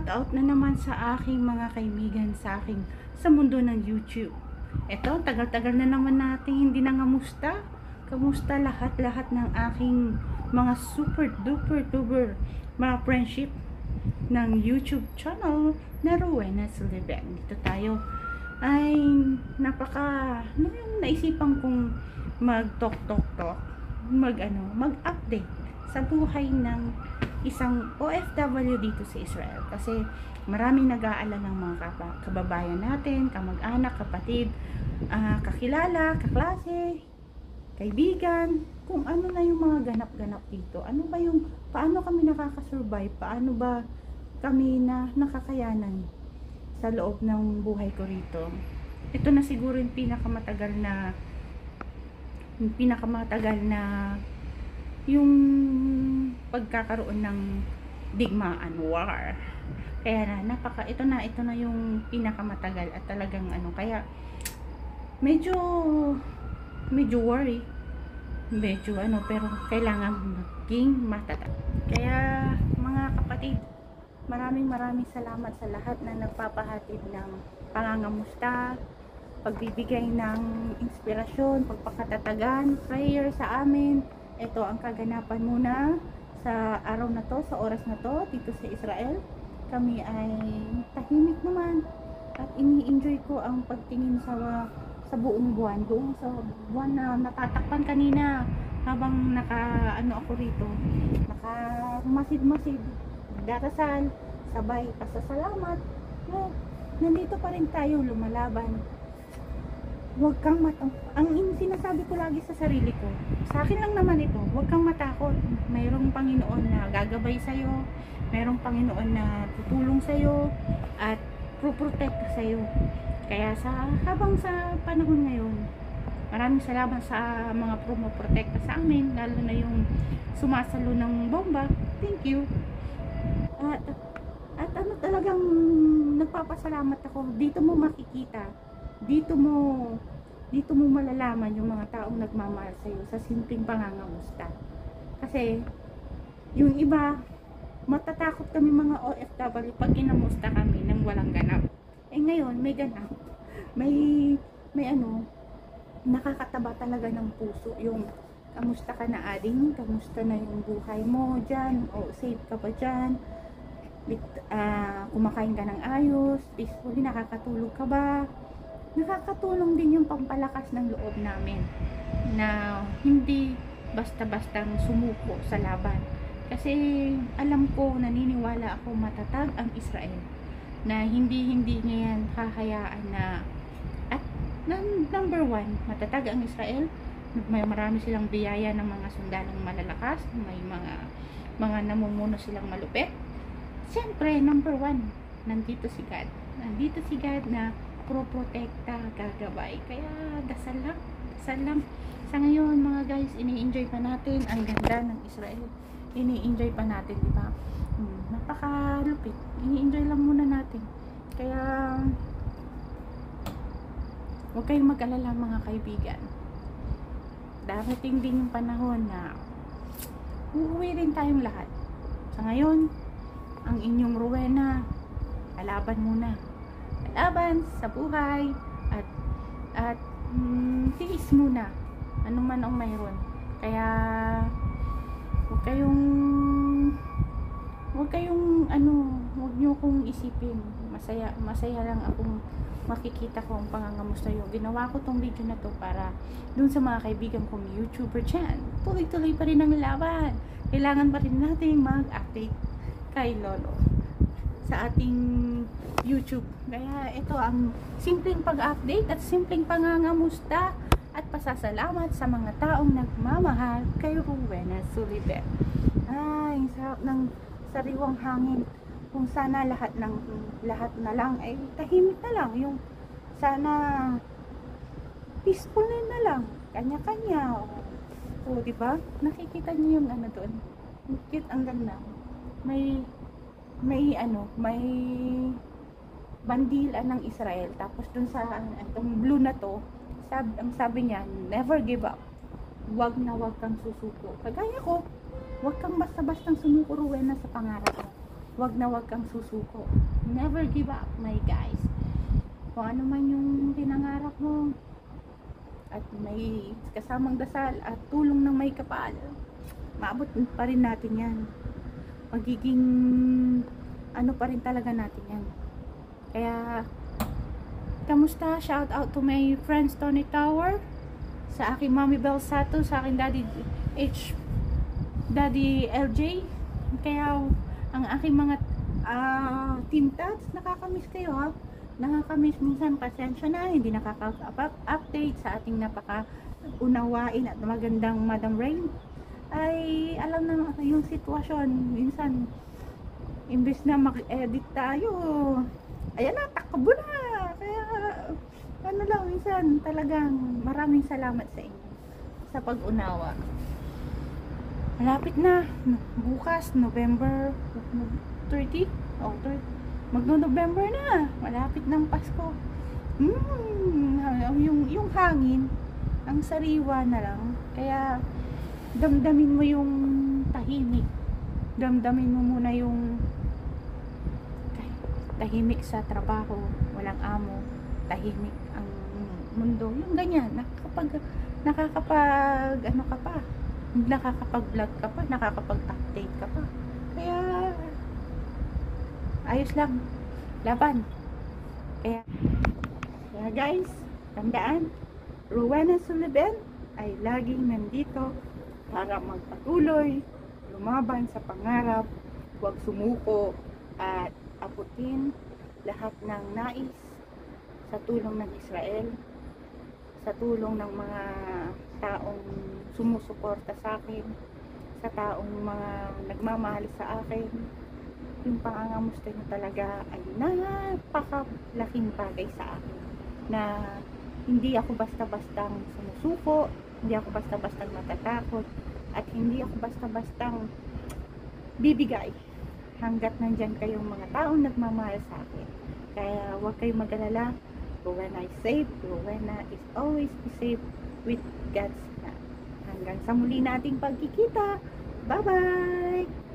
shout out na naman sa aking mga kaibigan sa mundo ng YouTube. Eto, tagal-tagal na naman natin hindi nangamusta. Kamusta lahat-lahat ng aking mga super duper duper mga friendship ng YouTube channel na Rowena Sullivan. Dito tayo ay yung naisipan kong mag-talk, mag-update sa buhay ng isang OFW dito sa Israel. Kasi maraming nag-aalala ng mga kababayan natin, kamag-anak, kapatid, kakilala, kaklase, kaibigan, kung ano na yung mga ganap-ganap dito. Paano kami nakakasurvive? Paano ba kami nakakayanan sa loob ng buhay ko rito? Ito na siguro yung pinakamatagal na yung pagkakaroon ng digmaan, war. Kaya ito na yung pinakamatagal at talagang kaya medyo worry, pero kailangan maging matatag. Kaya mga kapatid, maraming salamat sa lahat na nagpapahatid ng pangangamusta, pagbibigay ng inspirasyon, pagpakatatagan, prayer sa amin. Ito ang kaganapan muna sa araw na to, sa oras na to, dito sa Israel. Kami ay tahimik naman at ini-enjoy ko ang pagtingin sa buong buwan. Doon sa buwan na natatakpan kanina habang ako rito. Masid-masid, darasal, sabay pasasalamat. Nandito pa rin tayo lumalaban. Huwag kang ang sinasabi ko lagi sa sarili ko, sa akin lang naman ito, huwag kang matakot. Mayroong Panginoon na gagabay sa'yo, mayroong Panginoon na tutulong sa'yo at pro-protect sa'yo. Kaya habang sa panahon ngayon, maraming salamat sa mga promo-protecta sa amin, lalo na yung sumasalo ng bomba. Thank you. At talagang nagpapasalamat ako. Dito mo makikita, dito mo malalaman yung mga taong nagmamahal sa iyo sa simpleng pangangamusta. Kasi yung iba, matatakot kami mga OFW pag kinamusta kami nang walang ganap. Ngayon may ganap, may nakakataba talaga ng puso yung kamusta ka na ading, kamusta na yung buhay mo dyan, safe ka ba dyan, kumakain ka ng ayos, peacefully, nakakatulog ka ba. Nakakatulong din yung pampalakas ng loob namin na hindi basta-bastang sumuko sa laban. Kasi alam ko, naniniwala ako matatag ang Israel na hindi niya yan hahayaan na number one, matatag ang Israel. May marami silang biyaya ng mga sundalong malalakas, may mga namumuno silang malupit. Siyempre, number one, nandito si God na pro-protekta, gagabay. Kaya dasal lang. Sa ngayon mga guys, ini-enjoy pa natin ang ganda ng Israel. Ini-enjoy pa natin, di ba? Napakalupit. Ini-enjoy lang muna natin. Kaya huwag kayong mag-alala mga kaibigan. Darating din yung panahon na uuwi rin tayong lahat. Sa ngayon, ang inyong Rowena, alaban muna. Laban sa buhay at tiis muna ano man ang mayroon. Kaya huwag niyo kong isipin, masaya lang akong makikita ko ang pangangamusta yung ginawa ko tong video na to para dun sa mga kaibigan kong YouTuber dyan. Tuloy-tuloy pa rin ang laban. Kailangan pa rin natin mag-update kay Lolo sa ating YouTube. Kaya ito ang simpleng pag-update at simpleng pangangamusta at pasasalamat sa mga taong nagmamahal kay Rowena Sullivan. Ang sarap ng sariwang hangin. Kung sana lahat na lang ay tahimik na lang, yung sana peaceful na lang, kanya-kanya. Di ba? Nakikita niyo yung doon. Cute, ang ganda. May bandila ng Israel, tapos dun sa itong blue na to, ang sabi niya, never give up. Wag kang susuko. Kagaya ko, wag kang basta-bastang sumuko, Rowena, sa pangarap mo. wag na wag kang susuko. Never give up, my guys. Kung ano man yung pinangarap mo, at may kasamang dasal at tulong ng may kapal, maabot pa rin natin yan. Magiging ano pa rin talaga natin yan. Kaya kamusta? Shout out to my friends Tony Tower, sa aking Mommy Bel Sato, sa aking Daddy LJ. Kaya ang aking mga team tats, nakakamiss kayo ha. Nakakamiss minsan, pasensya na, hindi nakaka-update sa ating napaka-unawain at magandang Madam Rain. Ay alam na yung sitwasyon, minsan imbes na mag-edit tayo, ayan na, takbo na. Kaya ano lang, minsan talagang maraming salamat sa inyo sa pag-unawa. Malapit na, bukas November 30, magno-November na, malapit ng Pasko. Yung hangin, ang sariwa na lang. Kaya damdamin mo yung tahimik, damdamin mo muna yung tahimik sa trabaho, walang amo, tahimik ang mundo, yung ganyan. Nakakapag ano ka pa, nakakapag-vlog ka pa, nakakapag-update ka pa. Kaya ayos lang, laban. Kaya guys, tandaan, Rowena Sullivan ay laging nandito para magpatuloy, lumaban sa pangarap, huwag sumuko, at abutin lahat ng nais sa tulong ng Israel, sa tulong ng mga taong sumusuporta sa akin, sa taong mga nagmamahal sa akin. Yung pangangamusta nyo talaga ay napakalaking bagay sa akin, na hindi ako basta-bastang sumusuko, hindi ako basta-bastang matatakot, at hindi ako basta-bastang bibigay hanggat nandyan kayong mga taong nagmamahal sa akin. Kaya huwag kayong mag-alala. Rowena is safe. Rowena is always be safe with God's hand. Hanggang sa muli nating pagkikita. Bye-bye!